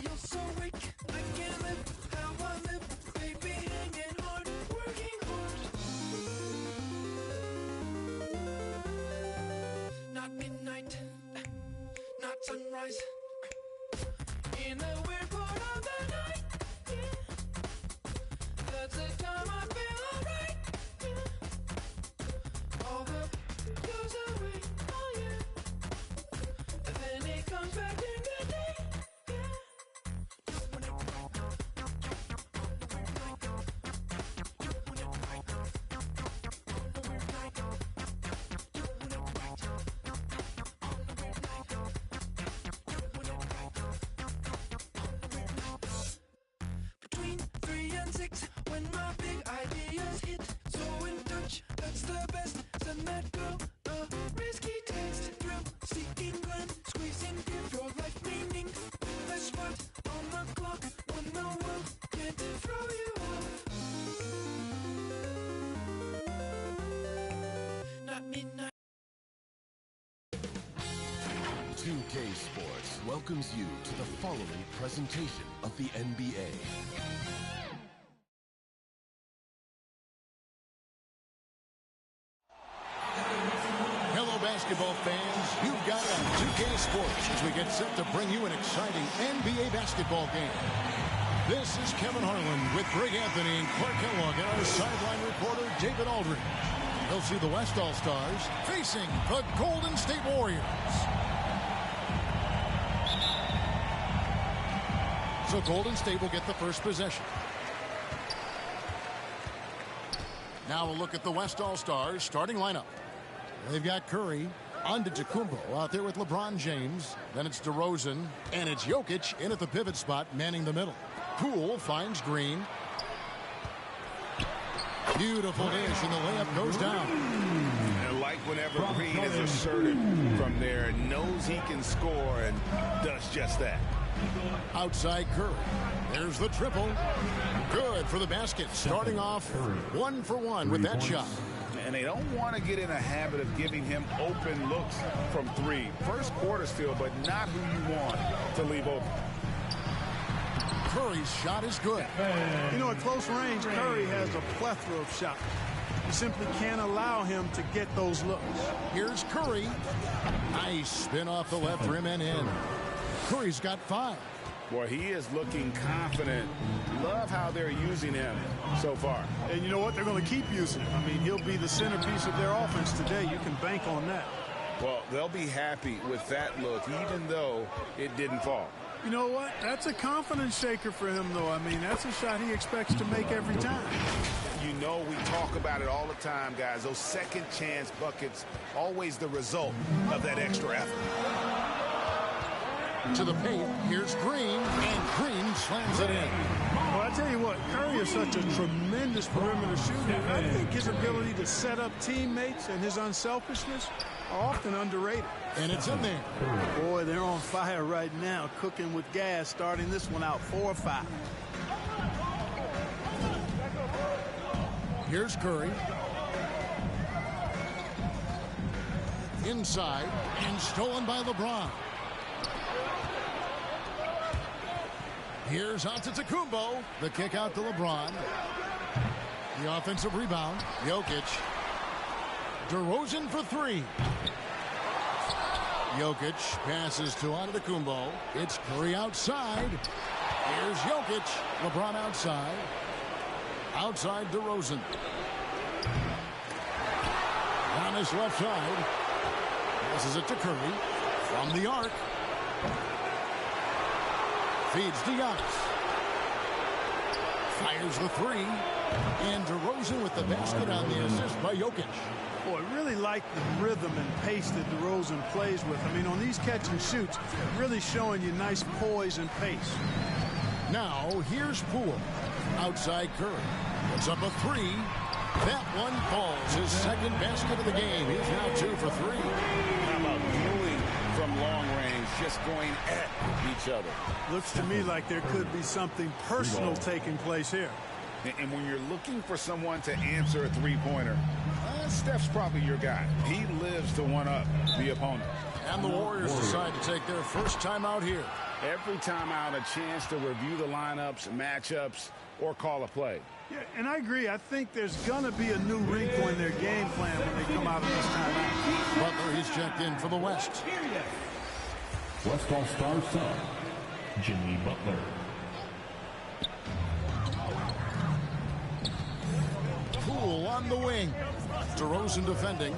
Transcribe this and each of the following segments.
feel so weak, I can't live how I live. Baby, hanging hard, working hard. Not midnight, not sunrise. In a weird part of the night, yeah. That's the time I feel alright, yeah. All the goes away, oh yeah. And then it comes back in the day, yeah. Between 3 and 6, when my big ideas hit. So in touch, that's the best. Send that girl a risky taste. Thrill seeking glen, squeezing, give your life meaning. The spot on the clock when the world can't throw you off. Not midnight. 2K Sports welcomes you to the following presentation of the NBA. Hello, basketball fans. You've got it on 2K Sports as we get set to bring you an exciting NBA basketball game. This is Kevin Harlan with Greg Anthony and Clark Kellogg and our sideline reporter, David Aldridge. You'll see the West All-Stars facing the Golden State Warriors. So Golden State will get the first possession. Now we'll look at the West All-Stars starting lineup. They've got Curry, Antetokounmpo out there with LeBron James. Then it's DeRozan, and it's Jokic in at the pivot spot, manning the middle. Poole finds Green. Beautiful dish, and the layup goes down. And like whenever Green is assertive from there, knows he can score and does just that. Outside Curry. There's the triple. Good for the basket. Starting off 1 for 1 with that shot. And they don't want to get in a habit of giving him open looks from 3. First quarter still, but not who you want to leave open. Curry's shot is good. You know, at close range, Curry has a plethora of shots. You simply can't allow him to get those looks. Here's Curry. Nice spin off the left rim and in. Curry's got 5. Boy, he is looking confident. Love how they're using him so far. And you know what? They're going to keep using him. I mean, he'll be the centerpiece of their offense today. You can bank on that. Well, they'll be happy with that look, even though it didn't fall. You know what? That's a confidence shaker for him, though. I mean, that's a shot he expects to make every time. You know, we talk about it all the time, guys. Those second chance buckets, always the result of that extra effort. To the paint, here's Green, and Green slams it in. Well, I tell you what, Curry is such a tremendous perimeter shooter. I think his ability to set up teammates and his unselfishness are often underrated. And it's in there. Boy, they're on fire right now, cooking with gas, starting this one out 4-5. Here's Curry. Inside, and stolen by LeBron. Here's Antetokounmpo. The kick out to LeBron. The offensive rebound. Jokic. DeRozan for 3. Jokic passes to Antetokounmpo. It's Curry outside. Here's Jokic. LeBron outside. Outside DeRozan. On his left side. Passes it to Curry. From the arc. Feeds to Giannis. Fires the 3. And DeRozan with the basket on the assist by Jokic. Boy, really like the rhythm and pace that DeRozan plays with. I mean, on these catch and shoots, really showing you nice poise and pace. Now, here's Poole. Outside Curry. Puts up a 3. That one falls. His second basket of the game. He's now 2 for 3. How about dueling from long range, just going at each other? Looks to me like there could be something personal taking place here. And when you're looking for someone to answer a three-pointer, Steph's probably your guy. He lives to one-up the opponent. And the Warriors decide to take their first time out here. Every time out, a chance to review the lineups, matchups, or call a play. Yeah, and I agree. I think there's going to be a new wrinkle in their game plan when they come out of this timeout. Butler, he's checked in for the West. West All-Star sub, Jimmy Butler. Poole on the wing. DeRozan defending.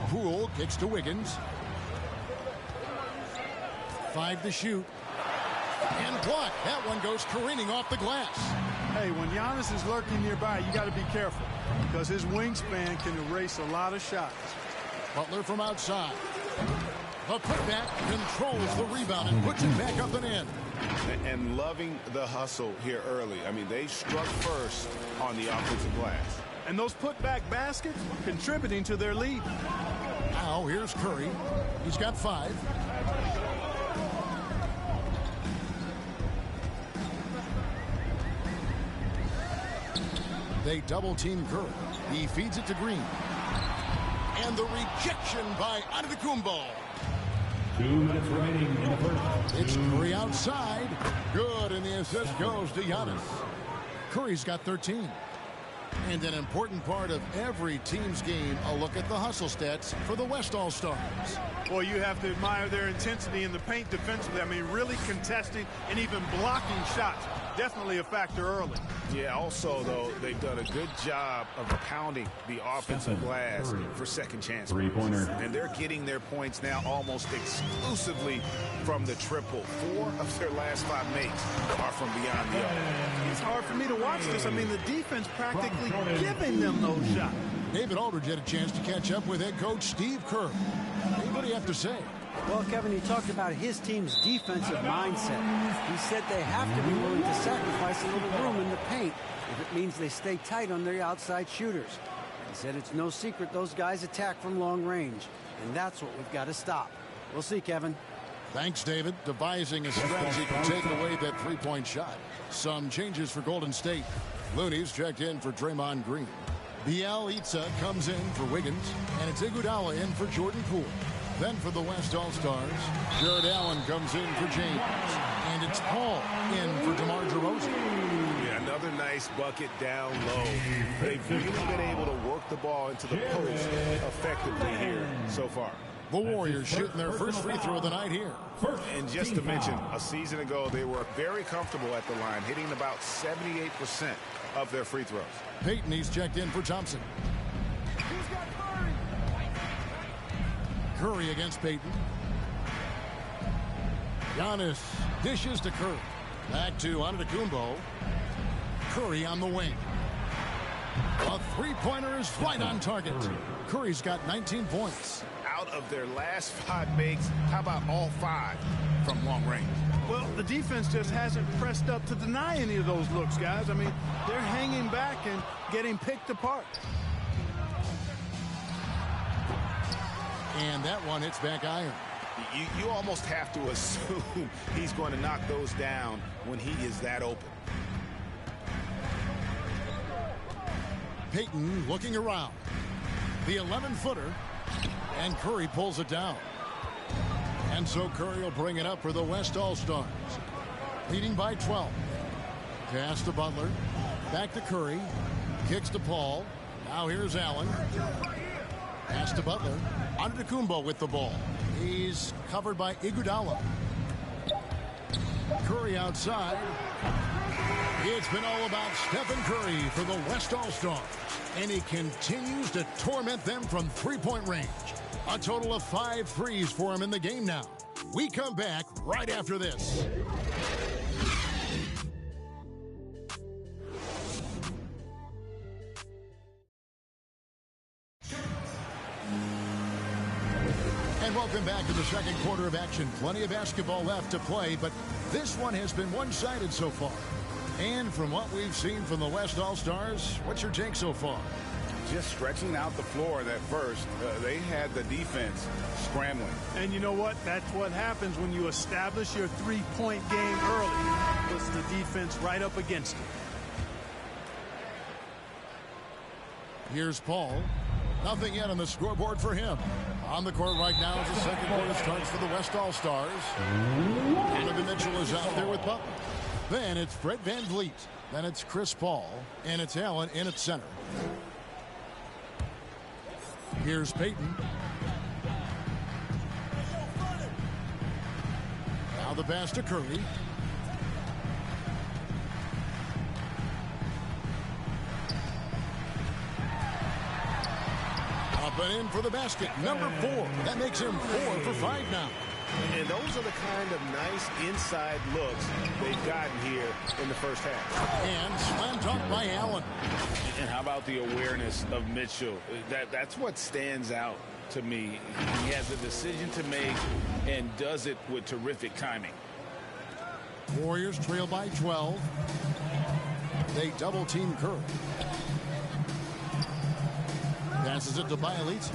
Poole kicks to Wiggins. 5 to shoot. And block. That one goes careening off the glass. Hey, when Giannis is lurking nearby, you got to be careful because his wingspan can erase a lot of shots. Butler from outside. The putback controls the rebound and puts it back up and in. And loving the hustle here early. I mean, they struck first on the offensive glass. And those putback baskets contributing to their lead. Now here's Curry. He's got 5. They double team Curry. He feeds it to Green. And the rejection by Antetokounmpo. 2 minutes remaining in the first. It's Curry outside. Good, and the assist goes to Giannis. Curry's got 13. And an important part of every team's game, a look at the hustle stats for the West All-Stars. Boy, you have to admire their intensity in the paint defensively. I mean, really contesting and even blocking shots. Definitely a factor early. Yeah, also, though, they've done a good job of pounding the offensive glass for second chance. Three-pointer. And they're getting their points now almost exclusively from the triple. 4 of their last 5 makes are from beyond the arc. It's hard for me to watch this. I mean, the defense practically giving them those shots. David Aldridge had a chance to catch up with head coach Steve Kerr. What do you have to say? Well, Kevin, he talked about his team's defensive mindset. He said they have to be willing to sacrifice a little room in the paint if it means they stay tight on their outside shooters. He said it's no secret those guys attack from long range, and that's what we've got to stop. We'll see, Kevin. Thanks, David. Devising a strategy to take away that three-point shot. Some changes for Golden State. Looney's checked in for Draymond Green. Bielitsa comes in for Wiggins, and it's Iguodala in for Jordan Poole. Then for the West All-Stars, Jared Allen comes in for James. And it's Paul in for DeMar DeRozan. Yeah, another nice bucket down low. They've really been able to work the ball into the post effectively here so far. The Warriors shooting their first free throw of the night here. And just to mention, a season ago, they were very comfortable at the line, hitting about 78% of their free throws. Peyton, he's checked in for Thompson. Curry against Peyton. Giannis dishes to Curry. Back to Antetokounmpo. Curry on the wing. A three-pointer is right on target. Curry's got 19 points. Out of their last 5 makes, how about all 5 from long range? Well, the defense just hasn't pressed up to deny any of those looks, guys. I mean, they're hanging back and getting picked apart. And that one hits back iron. You almost have to assume he's going to knock those down when he is that open. Peyton looking around. The 11-footer. And Curry pulls it down. And so Curry will bring it up for the West All-Stars. Leading by 12. Pass to Butler. Back to Curry. Kicks to Paul. Now here's Allen. Pass to Butler. Antetokounmpo with the ball. He's covered by Iguodala. Curry outside. It's been all about Stephen Curry for the West All-Stars. And he continues to torment them from three-point range. A total of 5 threes for him in the game now. We come back right after this. And welcome back to the second quarter of action. Plenty of basketball left to play, but this one has been one-sided so far. And from what we've seen from the West All-Stars, what's your take so far? Just stretching out the floor at first. They had the defense scrambling. And you know what? That's what happens when you establish your three-point game early. Puts the defense right up against it. Here's Paul. Nothing yet on the scoreboard for him. On the court right now as the second quarter starts for the West All-Stars. Donovan Mitchell is out there with Butler. Then it's Fred VanVleet. Then it's Chris Paul. And it's Allen in at center. Here's Payton. Now the pass to Curry. Up and in for the basket. Number 4. That makes him 4 for 5 now. And those are the kind of nice inside looks they've gotten here in the first half. And slam dunk by Allen. And how about the awareness of Mitchell? That's what stands out to me. He has a decision to make and does it with terrific timing. Warriors trail by 12. They double team Curry. Passes it to Bielitsa.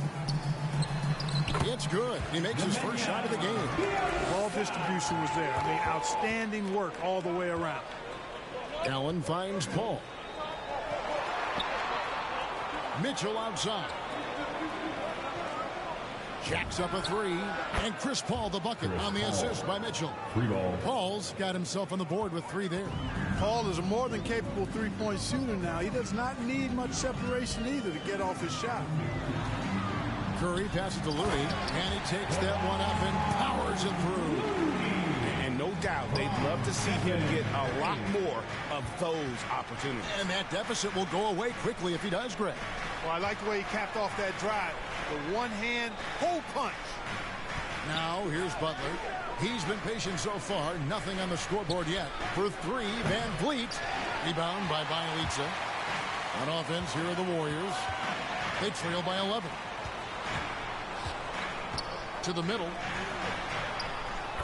It's good. He makes his first shot of the game. Ball distribution was there. I mean, outstanding work all the way around. Allen finds Paul. Mitchell outside. Jacks up a 3. And Chris Paul the bucket on the assist by Mitchell. 3 ball. Paul's got himself on the board with 3 there. Paul is a more than capable three-point shooter now. He does not need much separation either to get off his shot. Curry passes to Looney, and he takes that one up and powers it through. And no doubt they'd love to see him get a lot more of those opportunities. And that deficit will go away quickly if he does, Greg. Well, I like the way he capped off that drive. The one-hand hole punch. Now, here's Butler. He's been patient so far. Nothing on the scoreboard yet. For 3, VanVleet. Rebound by Bielitsa. On offense, here are the Warriors. They trail by 11. To the middle.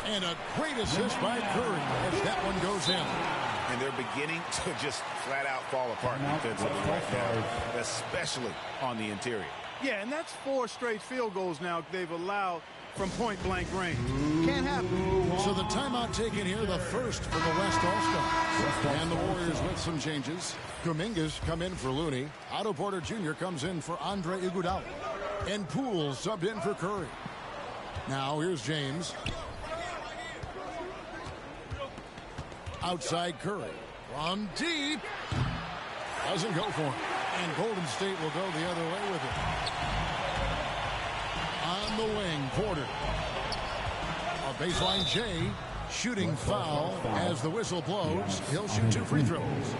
And a great assist by Curry as that one goes in. And they're beginning to just flat out fall apart defensively right now, especially on the interior. Yeah, and that's 4 straight field goals now they've allowed from point-blank range. Can't happen. So the timeout taken here, the first for the West All-Stars. And the Warriors with some changes. Kuminga's come in for Looney. Otto Porter Jr. comes in for Andre Iguodala. And Poole subbed in for Curry. Now here's James. Outside Curry. From deep. Doesn't go for him. And Golden State will go the other way with it. On the wing, Porter. A baseline J. Shooting foul as the whistle blows. He'll shoot 2 free throws.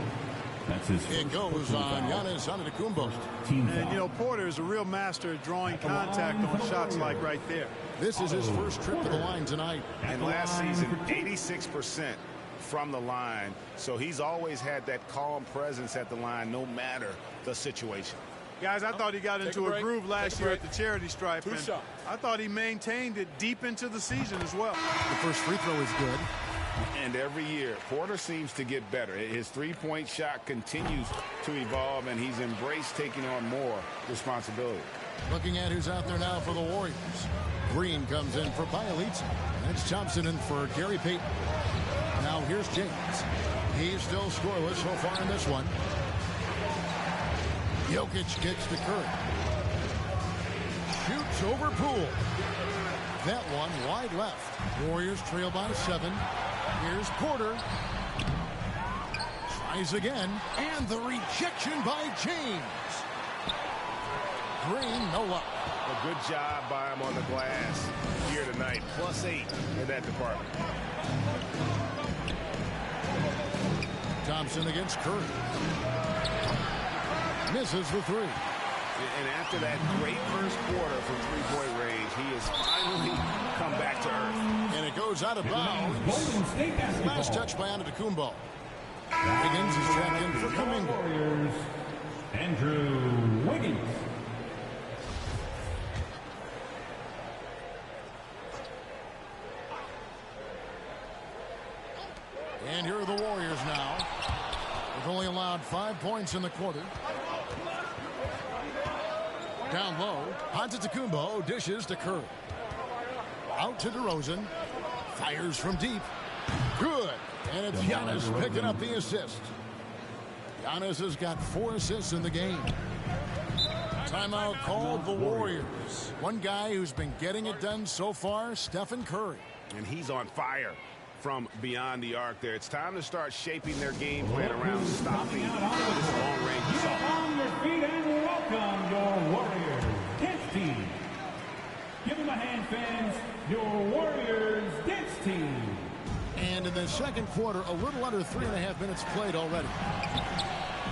That's his It goes on Giannis Antetokounmpo. And, you know, Porter is a real master at drawing contact on shots like right there. This is his first trip to the line tonight. And last season, 86% from the line. So he's always had that calm presence at the line no matter the situation. Guys, I thought he got into a groove last year at the charity stripe. And I thought he maintained it deep into the season as well. The first free throw is good. And every year, Porter seems to get better. His three-point shot continues to evolve, and he's embraced taking on more responsibility. Looking at who's out there now for the Warriors. Green comes in for Bielitsa. That's Thompson in for Gary Payton. Now here's James. He's still scoreless so far in this one. Jokic kicks to Curry. Shoots over Poole. That one wide left. Warriors trail by 7. Here's Porter. Tries again. And the rejection by James. Green, no luck. A good job by him on the glass here tonight. +8 in that department. Thompson against Curry. Misses the 3. And after that great first quarter from three-point range, he has finally come back to earth. And it goes out of bounds. Last touch by Antetokounmpo. Wiggins is checked in for Kuminga. Warriors, Andrew Wiggins. And here are the Warriors now. They've only allowed 5 points in the quarter. Down low, Antetokounmpo dishes to Curry. Out to DeRozan. Fires from deep. Good. And it's Giannis picking up the assist. Giannis has got 4 assists in the game. Timeout called the Warriors. One guy who's been getting it done so far, Stephen Curry. And he's on fire from beyond the arc there. It's time to start shaping their game plan around stopping this long-range assault. On your feet and welcome your Warriors dance team. Give them a hand, fans. Your Warriors dance team. And in the second quarter, a little under 3.5 minutes played already.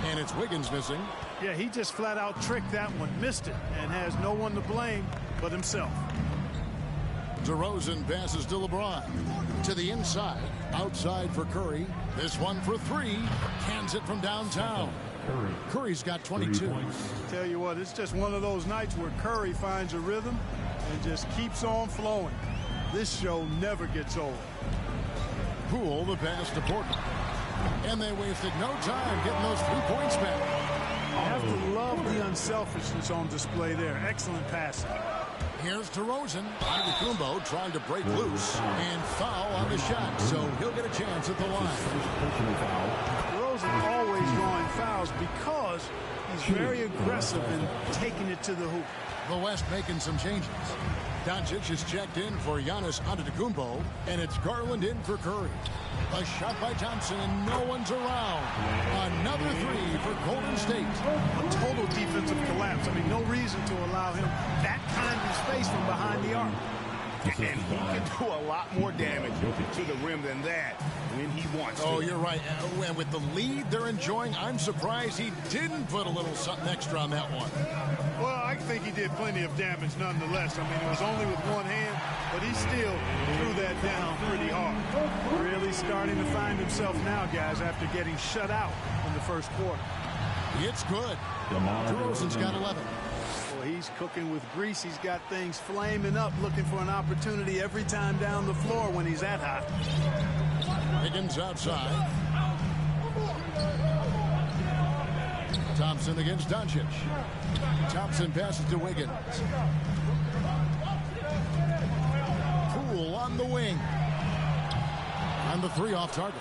And it's Wiggins missing. Yeah, he just flat out tricked that one, missed it, and has no one to blame but himself. DeRozan passes to LeBron. To the inside, outside for Curry. This one for three. Cans it from downtown. Curry's got 22. Tell you what, it's just one of those nights where Curry finds a rhythm and just keeps on flowing. This show never gets old. Poole the pass to Portland. And they wasted no time getting those 3 points back. You have to love the unselfishness on display there. Excellent passing. Here's DeRozan. Antetokounmpo trying to break loose and foul on the shot, so he'll get a chance at the line. DeRozan always drawing fouls because he's very aggressive in taking it to the hoop. The West making some changes. Doncic is checked in for Giannis Antetokounmpo, and it's Garland in for Curry. A shot by Thompson, and no one's around. Another three for Golden State. A total defensive collapse. I mean, no reason to allow him that kind of space from behind the arc. And he can do a lot more damage to the rim than that when he wants to. Oh, you're right. And with the lead they're enjoying, I'm surprised he didn't put a little something extra on that one. Well, I think he did plenty of damage nonetheless. I mean, it was only with one hand, but he still threw that down pretty hard. Really starting to find himself now, guys, after getting shut out in the first quarter. It's good. DeRozan's got 11. Well, he's cooking with grease. He's got things flaming up, looking for an opportunity every time down the floor when he's that hot. Wiggins outside. Thompson against Doncic. Thompson passes to Wiggins. Poole on the wing. And the three off target.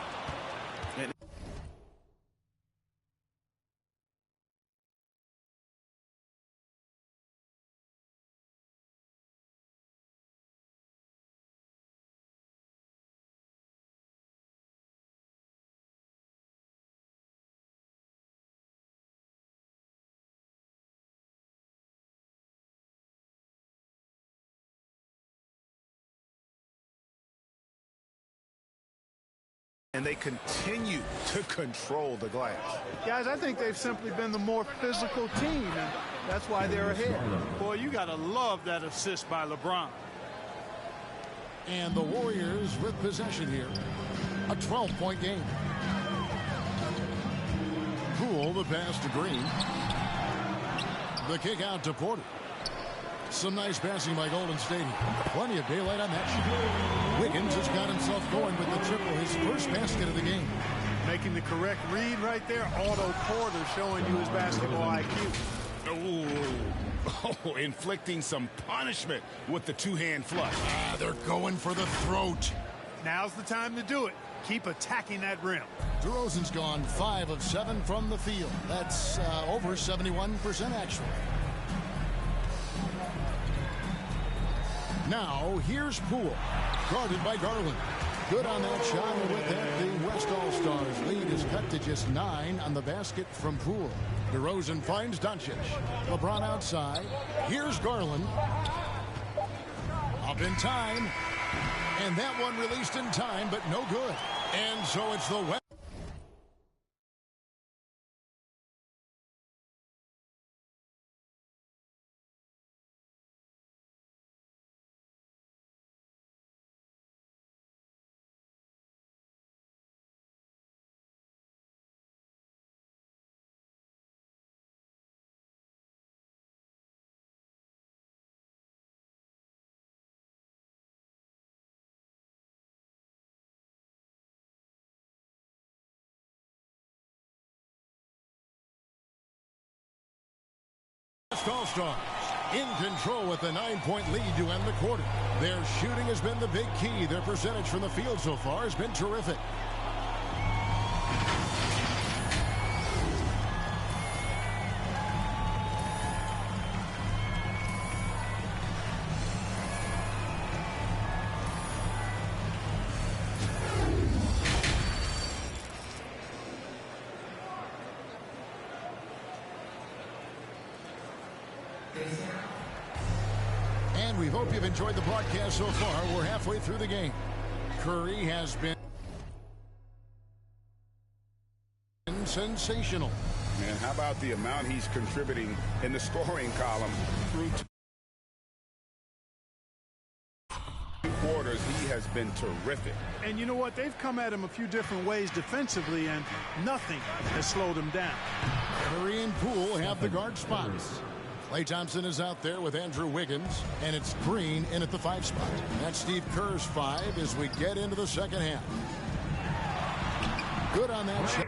And they continue to control the glass. Guys, I think they've simply been the more physical team, and that's why they're ahead. Boy, you got to love that assist by LeBron. And the Warriors with possession here. A 12-point game. Poole the pass to Green. The kick out to Porter. Some nice passing by Golden State. Plenty of daylight on that shot. Wiggins has got himself going with the triple, his first basket of the game. Making the correct read right there. Otto Porter showing you his basketball IQ. Oh, inflicting some punishment with the two-hand flush. They're going for the throat. Now's the time to do it. Keep attacking that rim. DeRozan's gone 5 of 7 from the field. That's over 71% actually. Now, here's Poole, guarded by Garland. Good on that shot, and with that, the West All-Stars lead is cut to just 9 on the basket from Poole. DeRozan finds Doncic. LeBron outside. Here's Garland. Up in time. And that one released in time, but no good. And so it's the West. All-Stars in control with a 9-point lead to end the quarter. Their shooting has been the big key. Their percentage from the field so far has been terrific. We hope you've enjoyed the broadcast so far. We're halfway through the game. Curry has been sensational. And how about the amount he's contributing in the scoring column through two quarters? He has been terrific. And you know what? They've come at him a few different ways defensively, and nothing has slowed him down. Curry and Poole have the guard spots. Klay Thompson is out there with Andrew Wiggins, and it's Green in at the 5 spot. That's Steve Kerr's 5 as we get into the second half. Good on that shot.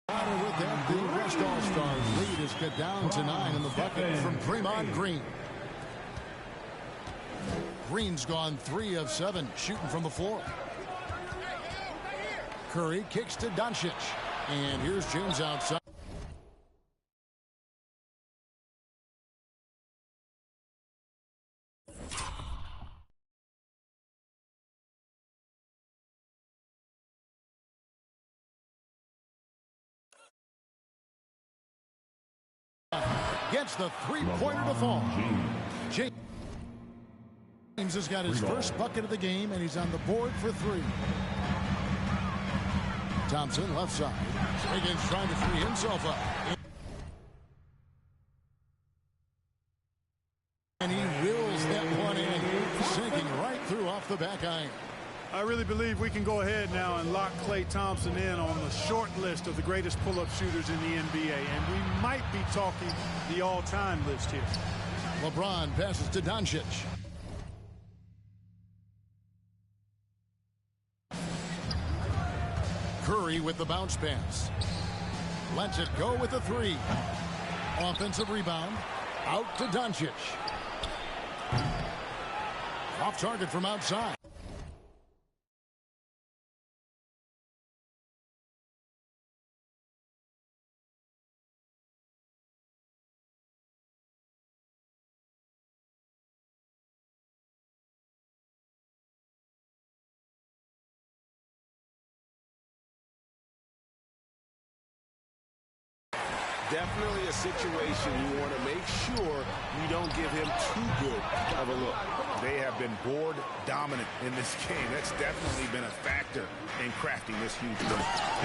With that, the West All-Stars lead is cut down to 9 in the bucket from Draymond Green. Green's gone 3 of 7 shooting from the floor. Curry kicks to Doncic. And here's James outside. Gets the three-pointer to fall. James has got his first bucket of the game, and he's on the board for 3. Thompson left side. Wiggins trying to free himself up. And he wills that one in, sinking right through off the back iron. I really believe we can go ahead now and lock Klay Thompson in on the short list of the greatest pull-up shooters in the NBA, and we might be talking the all-time list here. LeBron passes to Doncic. Curry with the bounce pass. Lets it go with the 3. Offensive rebound. Out to Doncic. Off target from outside. Definitely a situation you want to make sure you don't give him too good of a look. They have been board dominant in this game. That's definitely been a factor in crafting this huge win.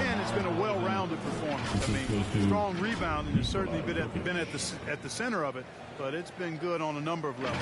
And it's been a well-rounded performance. I mean, strong rebounding has certainly been at the center of it, but it's been good on a number of levels.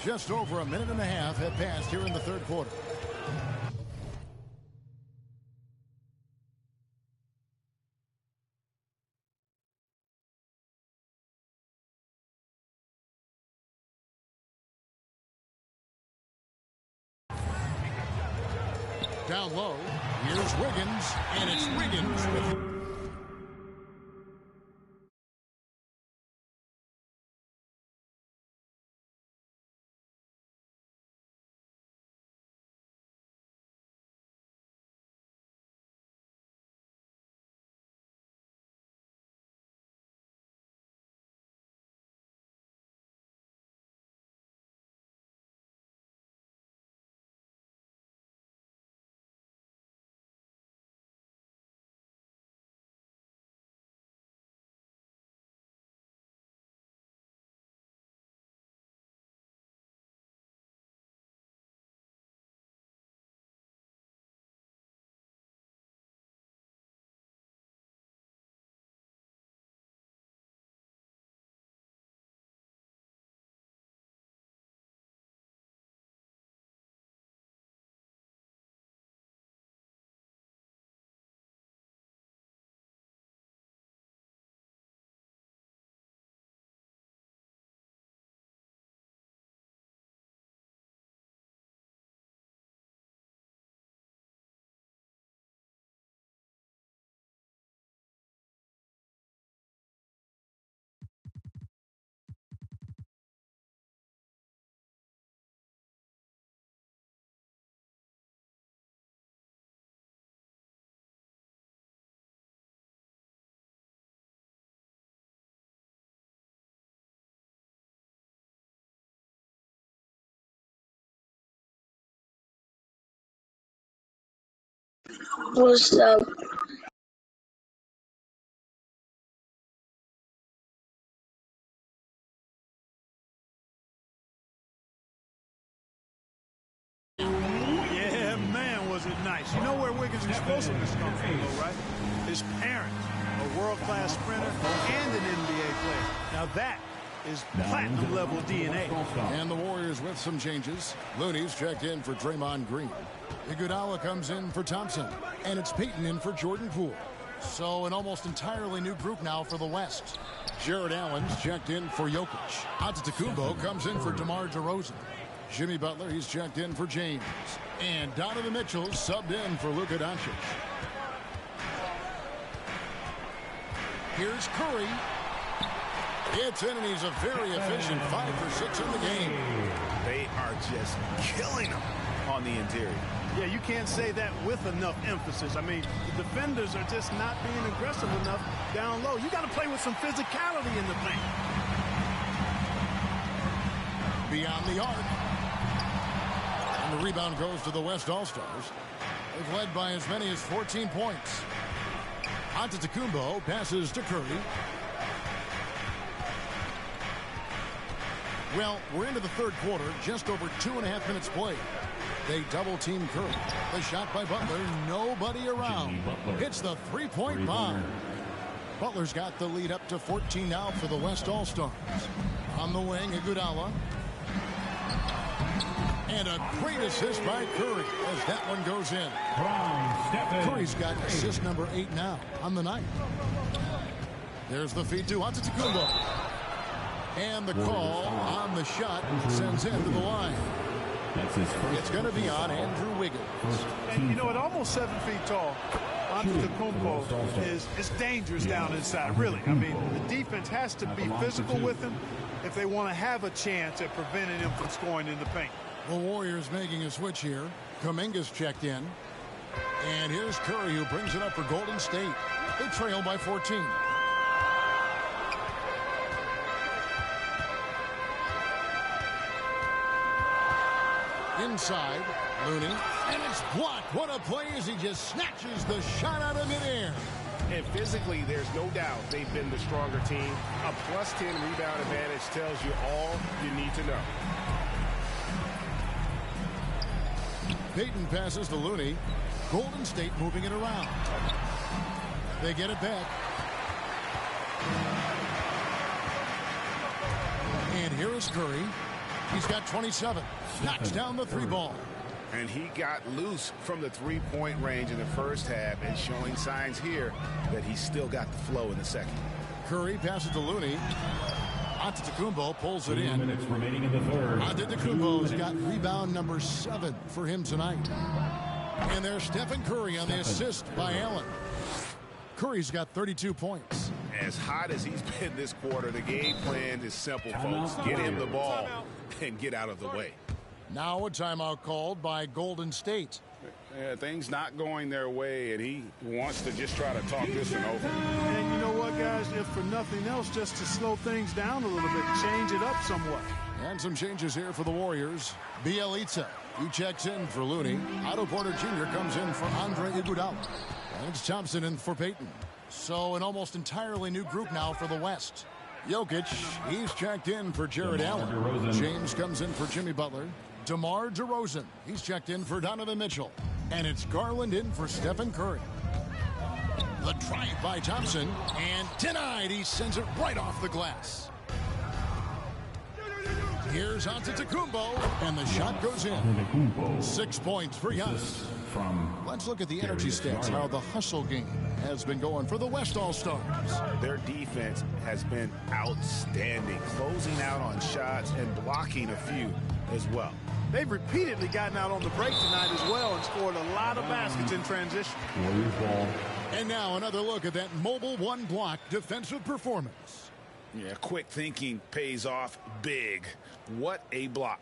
Just over a minute and a half have passed here in the third quarter. Down low, here's Wiggins, and it's Wiggins with What's up? Yeah, man, was it nice. You know where Wiggins' explosiveness comes from, though, right? His parents, a world-class sprinter and an NBA player. Now that is platinum-level DNA. And the Warriors with some changes. Looney's checked in for Draymond Green. Iguodala comes in for Thompson. And it's Payton in for Jordan Poole. So an almost entirely new group now for the West. Jared Allen's checked in for Jokic. Antetokounmpo comes in for DeMar DeRozan. Jimmy Butler, he's checked in for James. And Donovan Mitchell subbed in for Luka Doncic. Here's Curry. It's in, and he's a very efficient 5 for 6 in the game. They are just killing them on the interior. Yeah, you can't say that with enough emphasis. I mean, the defenders are just not being aggressive enough down low. You got to play with some physicality in the paint. Beyond the arc. And the rebound goes to the West All-Stars. They've led by as many as 14 points. Antetokounmpo passes to Curry. Well, we're into the third quarter, just over 2.5 minutes played. They double-team Curry. The shot by Butler, nobody around. Hits the three-point bomb. Butler's got the lead up to 14 now for the West All-Stars. On the wing, Iguodala. And a great assist by Curry as that one goes in. Curry's got assist number 8 now on the night. There's the feed to Antetokounmpo. And the call on the shot sends him to the line. It's going to be on Andrew Wiggins. And, you know, at almost 7 feet tall, Antetokounmpo is dangerous down inside, really. I mean, the defense has to be physical with him if they want to have a chance at preventing him from scoring in the paint. The Warriors making a switch here. Kuminga's checked in. And here's Curry, who brings it up for Golden State. They trail by 14. Inside, Looney, and it's blocked. What a play as he just snatches the shot out of midair. And physically, there's no doubt they've been the stronger team. A +10 rebound advantage tells you all you need to know. Payton passes to Looney. Golden State moving it around. They get it back. And here is Curry. He's got 27. Knocks down the 3 ball. And he got loose from the 3-point range in the first half and showing signs here that he's still got the flow in the second. Curry passes to Looney. Antetokounmpo pulls it in. 2 minutes remaining in the third. Antetokounmpo's got rebound number 7 for him tonight. And there's Stephen Curry on the assist by Allen. Curry's got 32 points. As hot as he's been this quarter, the game plan is simple, folks. Get him the ball and get out of the way. Now a timeout called by Golden State. Yeah, things not going their way, and he wants to just try to talk this one over. And you know what, guys? If for nothing else, just to slow things down a little bit, change it up somewhat. And some changes here for the Warriors. Bielitsa, he checks in for Looney. Otto Porter Jr. comes in for Andre Iguodala. And it's Thompson in for Payton. So an almost entirely new group now for the West. Jokic, he's checked in for Jared Allen. James comes in for Jimmy Butler. DeMar DeRozan, he's checked in for Donovan Mitchell. And it's Garland in for Stephen Curry. The drive by Thompson, and denied. He sends it right off the glass. Here's Antetokounmpo, and the shot goes in. 6 points for Giannis. Let's look at the energy stats, how the hustle game has been going for the West All-Stars. Their defense has been outstanding, closing out on shots and blocking a few as well. They've repeatedly gotten out on the break tonight as well and scored a lot of baskets in transition. And now another look at that mobile one-block defensive performance. Yeah, quick thinking pays off big. What a block.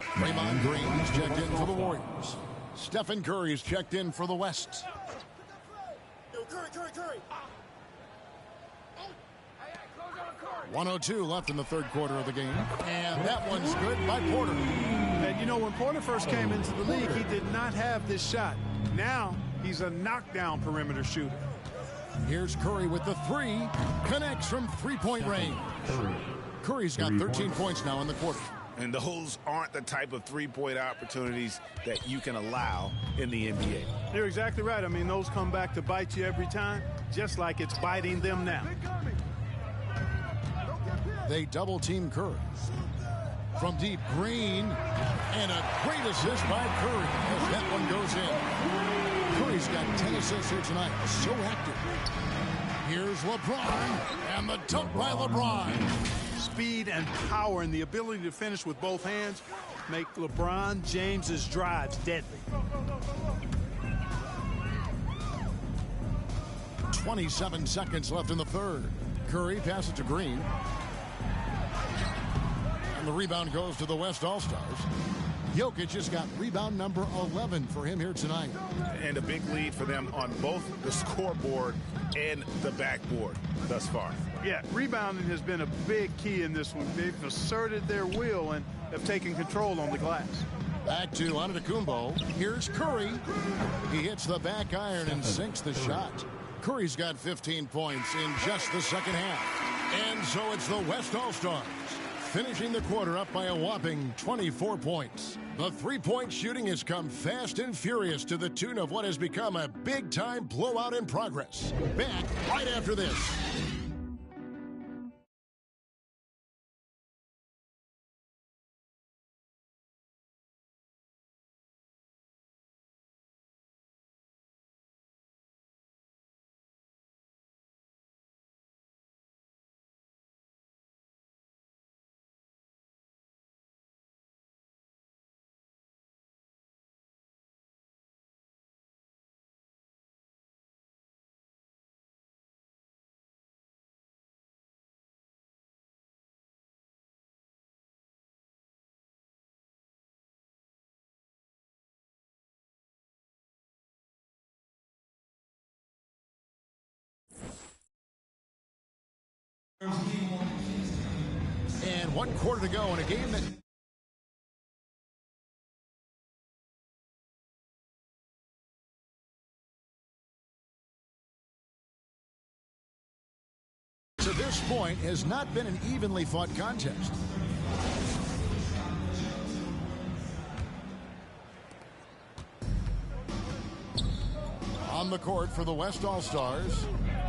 Draymond Green is checked in for the Warriors. Stephen Curry is checked in for the West. Yo, Curry. 1:02 left in the third quarter of the game. And that one's good by Porter. And you know, when Porter first came into the league, he did not have this shot. Now he's a knockdown perimeter shooter. Here's Curry with the three. Connects from three-point range. Curry's got 13 points now in the quarter. And those aren't the type of three-point opportunities that you can allow in the NBA. You're exactly right. I mean, those come back to bite you every time, just like it's biting them now. They double-team Curry. From deep, Green. And a great assist by Curry as that one goes in. Curry's got 10 assists here tonight. So active. Here's LeBron. And the dunk by LeBron. Speed and power and the ability to finish with both hands make LeBron James's drives deadly. 27 seconds left in the third. Curry passes to Green. And the rebound goes to the West All-Stars. Jokic has got rebound number 11 for him here tonight. And a big lead for them on both the scoreboard and the backboard thus far. Yeah, rebounding has been a big key in this one. They've asserted their will and have taken control on the glass. Back to Antetokounmpo. Here's Curry. He hits the back iron and sinks the shot. Curry's got 15 points in just the second half. And so it's the West All-Stars, finishing the quarter up by a whopping 24 points. The three-point shooting has come fast and furious to the tune of what has become a big-time blowout in progress. Back right after this. And 1 quarter to go in a game that to this point has not been an evenly fought contest. On the court for the West All-Stars,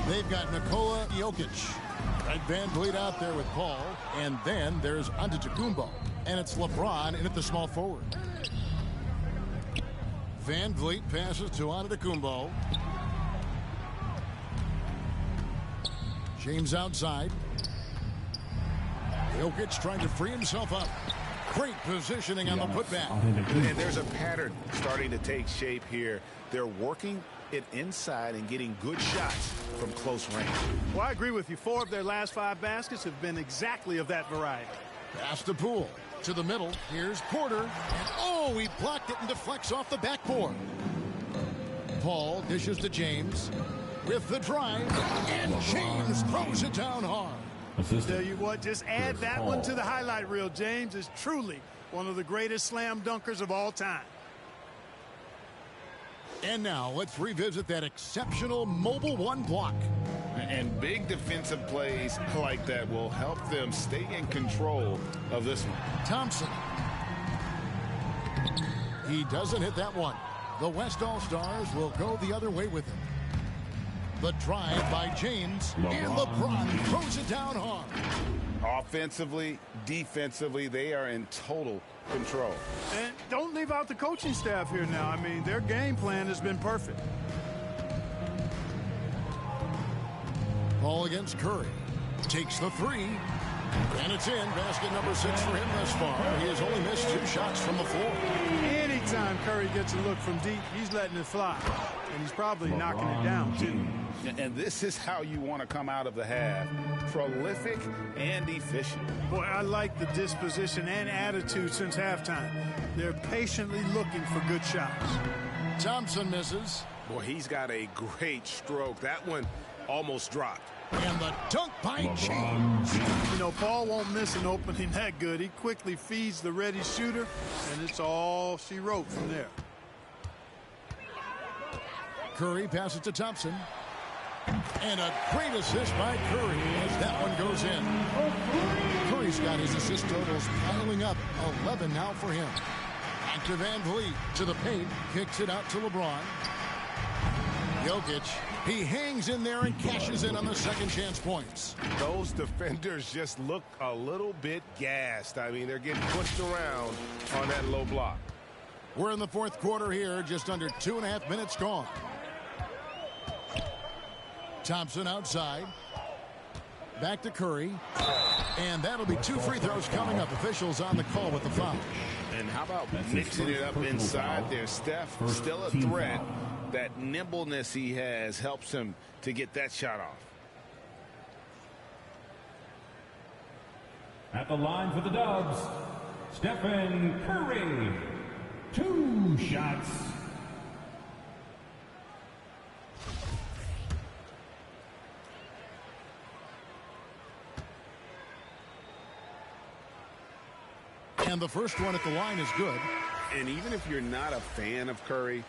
they've got Nikola Jokic. Right, Van Vliet out there with Paul. And then there's Antetokounmpo. And it's LeBron in at the small forward. Van Vliet passes to Antetokounmpo. James outside. Jokic trying to free himself up. Great positioning on the putback. And there's a pattern starting to take shape here. They're working it inside and getting good shots from close range. Well, I agree with you. 4 of their last 5 baskets have been exactly of that variety. Pass to Poole. To the middle. Here's Porter. And oh, he blocked it and deflects off the backboard. Paul dishes to James with the drive. And James throws it down hard. Tell you what, just add that one to the highlight reel. James is truly one of the greatest slam dunkers of all time. And now let's revisit that exceptional mobile 1 block. And big defensive plays like that will help them stay in control of this one. Thompson. He doesn't hit that one. The West All-Stars will go the other way with him. The drive by James. And LeBron throws it down hard. Offensively, defensively, they are in total control. And don't leave out the coaching staff here now. I mean, their game plan has been perfect. Ball against Curry. Takes the 3. And it's in. Basket number 6 for him thus far. He has only missed 2 shots from the floor. Anytime Curry gets a look from deep, he's letting it fly. And he's probably knocking it down, too. And this is how you want to come out of the half. Prolific and efficient. Boy, I like the disposition and attitude since halftime. They're patiently looking for good shots. Thompson misses. Boy, he's got a great stroke. That one almost dropped. And the dunk by James. You know, Paul won't miss an opening that good. He quickly feeds the ready shooter, and it's all she wrote from there. Curry passes to Thompson. And a great assist by Curry as that one goes in. Curry's got his assist totals piling up. 11 now for him. Back to Van Vliet to the paint. Kicks it out to LeBron. Jokic. He hangs in there and cashes in on the second chance points. Those defenders just look a little bit gassed. I mean, they're getting pushed around on that low block. We're in the fourth quarter here. Just under 2.5 minutes gone. Thompson outside. Back to Curry. And that'll be 2 free throws coming up. Officials on the call with the foul. And how about mixing it up inside there? Steph still a threat. That nimbleness he has helps him to get that shot off. At the line for the Dubs, Stephen Curry. 2 shots. And the first one at the line is good. And even if you're not a fan of Curry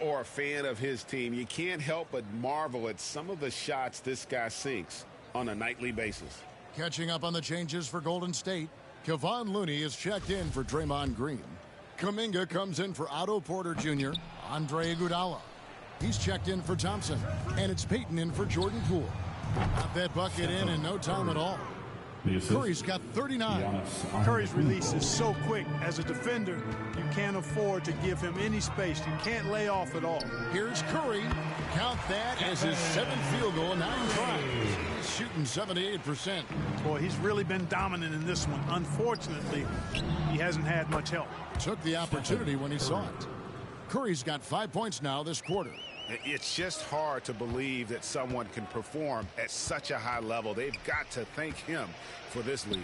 or a fan of his team, you can't help but marvel at some of the shots this guy sinks on a nightly basis. Catching up on the changes for Golden State. Kevon Looney is checked in for Draymond Green. Kuminga comes in for Otto Porter Jr. Andre Iguodala. He's checked in for Thompson. And it's Payton in for Jordan Poole. Got that bucket in no time at all. Curry's got 39. Curry's release is so quick. As a defender, you can't afford to give him any space. You can't lay off at all. Here's Curry. Count that as his 7th field goal in 9 tries. He's shooting 78%. Boy, he's really been dominant in this one. Unfortunately, he hasn't had much help. Took the opportunity when he saw it. Curry's got 5 points now this quarter. It's just hard to believe that someone can perform at such a high level. They've got to thank him for this lead.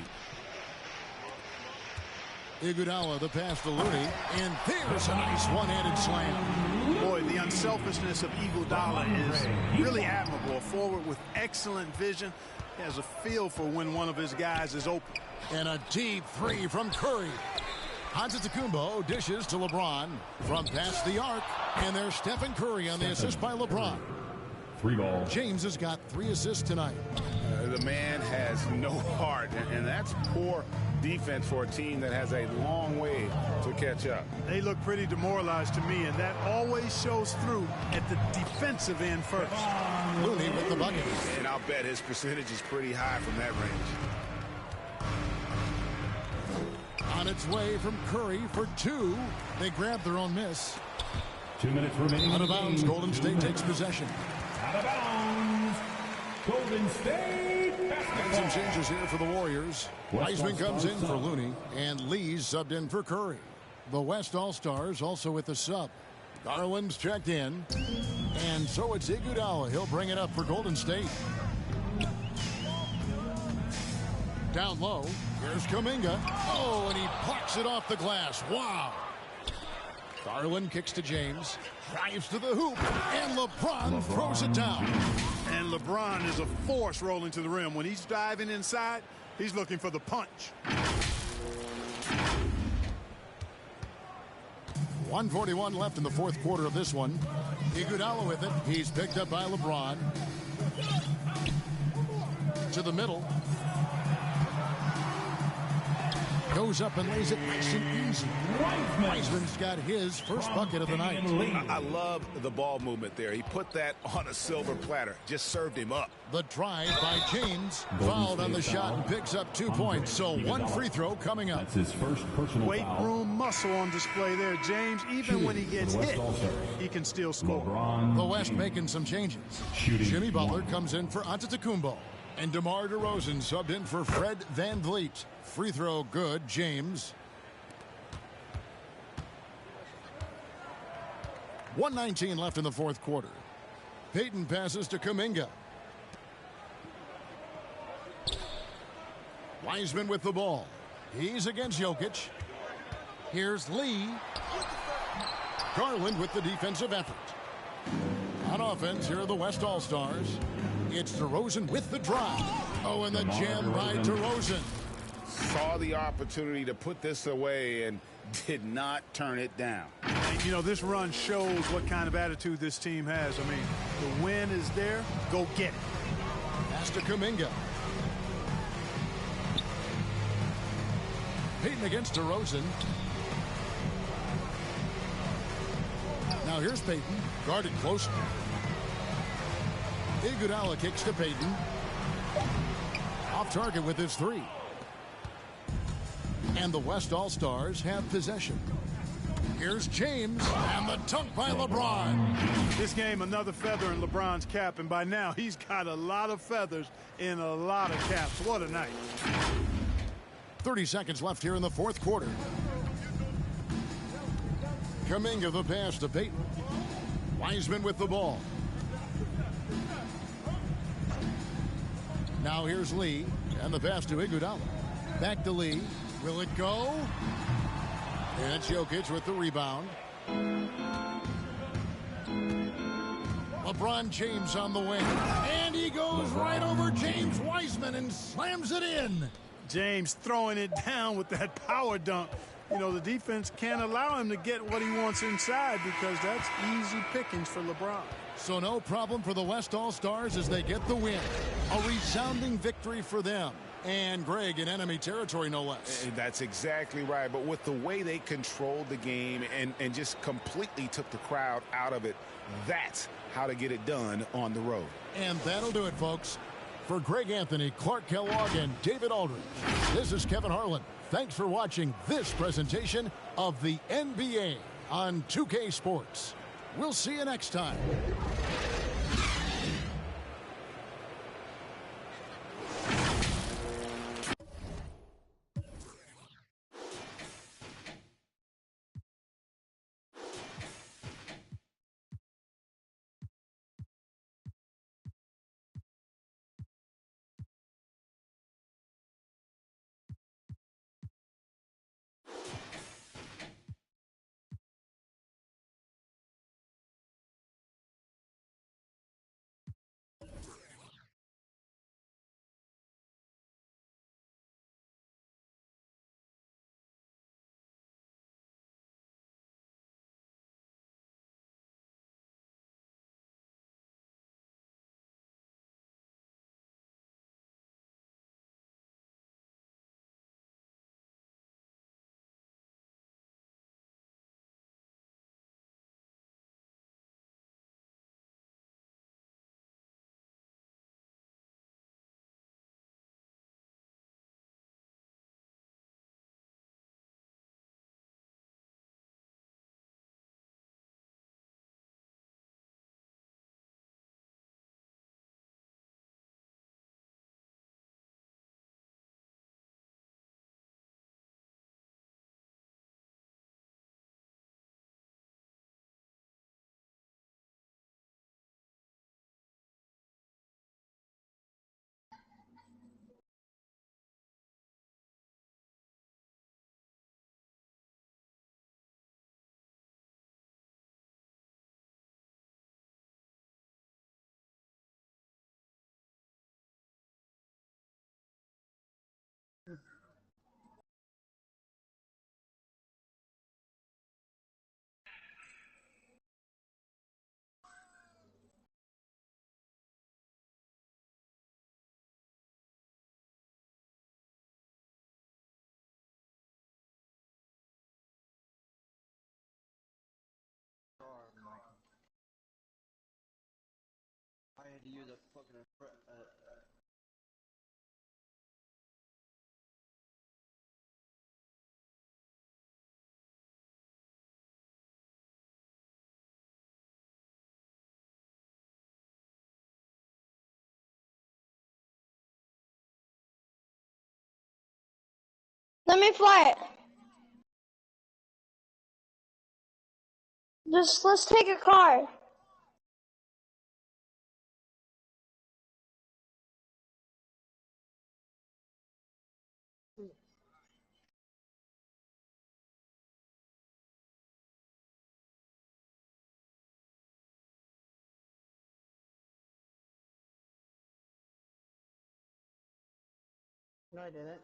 Iguodala, the pass to Looney, and there's a nice one-handed slam. Boy, the unselfishness of Iguodala is really admirable. A forward with excellent vision. He has a feel for when one of his guys is open. And a deep 3 from Curry. Antetokounmpo dishes to LeBron from past the arc. And there's Stephen Curry on the assist by LeBron. 3 ball. James has got 3 assists tonight. The man has no heart, and that's poor defense for a team that has a long way to catch up. They look pretty demoralized to me, and that always shows through at the defensive end first. Looney with the bucket. And I'll bet his percentage is pretty high from that range. On its way from Curry for 2. They grab their own miss. 2 minutes remaining. Out of bounds, Golden State takes possession. Out of bounds, Golden State basketball. And some changes here for the Warriors. Wiseman comes in for Looney, and Lee's subbed in for Curry. The West All-Stars also with the sub. Garland's checked in, and so it's Iguodala. He'll bring it up for Golden State. Down low, here's Kuminga. Oh, and he plucks it off the glass. Wow. Garland kicks to James, drives to the hoop, and LeBron throws it down. And LeBron is a force rolling to the rim. When he's diving inside, he's looking for the punch. 1:41 left in the fourth quarter of this one. Iguodala with it. He's picked up by LeBron. To the middle. Goes up and lays it nice and easy. Wiseman's got his first bucket of the night. I love the ball movement there. He put that on a silver platter. Just served him up. The drive by James. Fouled on the shot and picks up 2 points. So 1 free throw coming up. That's his first personal Weight foul. room muscle on display there, James. Even when he gets hit, he can still score. LeBron The West making some changes. Shooting Jimmy Butler 1. comes in for Antetokounmpo. And DeMar DeRozan subbed in for Fred VanVleet. Free throw good, James. 1:19 left in the fourth quarter. Payton passes to Kuminga. Wiseman with the ball. He's against Jokic. Here's Lee. Garland with the defensive effort. On offense here are the West All-Stars. It's DeRozan with the drive. Oh, and the jam by DeRozan. Saw the opportunity to put this away and did not turn it down. And, you know, this run shows what kind of attitude this team has. I mean, the win is there. Go get it. Pass to Kuminga. Payton against DeRozan. Now here's Payton, guarded close. Iguodala kicks to Payton. Off target with his three. And the West All-Stars have possession. Here's James, and the dunk by LeBron. This game, another feather in LeBron's cap, and by now he's got a lot of feathers in a lot of caps. What a night. 30 seconds left here in the fourth quarter. Kuminga the pass to Payton. Wiseman with the ball. Now here's Lee, and the pass to Iguodala. Back to Lee. Will it go? And it's Jokic with the rebound. LeBron James on the wing. And he goes right over James Wiseman and slams it in. James throwing it down with that power dunk. You know, the defense can't allow him to get what he wants inside because that's easy pickings for LeBron. So no problem for the West All-Stars as they get the win. A resounding victory for them. And Greg in enemy territory, no less. That's exactly right. But with the way they controlled the game and just completely took the crowd out of it, that's how to get it done on the road. And that'll do it, folks. For Greg Anthony, Clark Kellogg, and David Aldridge, this is Kevin Harlan. Thanks for watching this presentation of the NBA on 2K Sports. We'll see you next time. I had to use a fucking Let me fly it. Let's take a car. No, I didn't.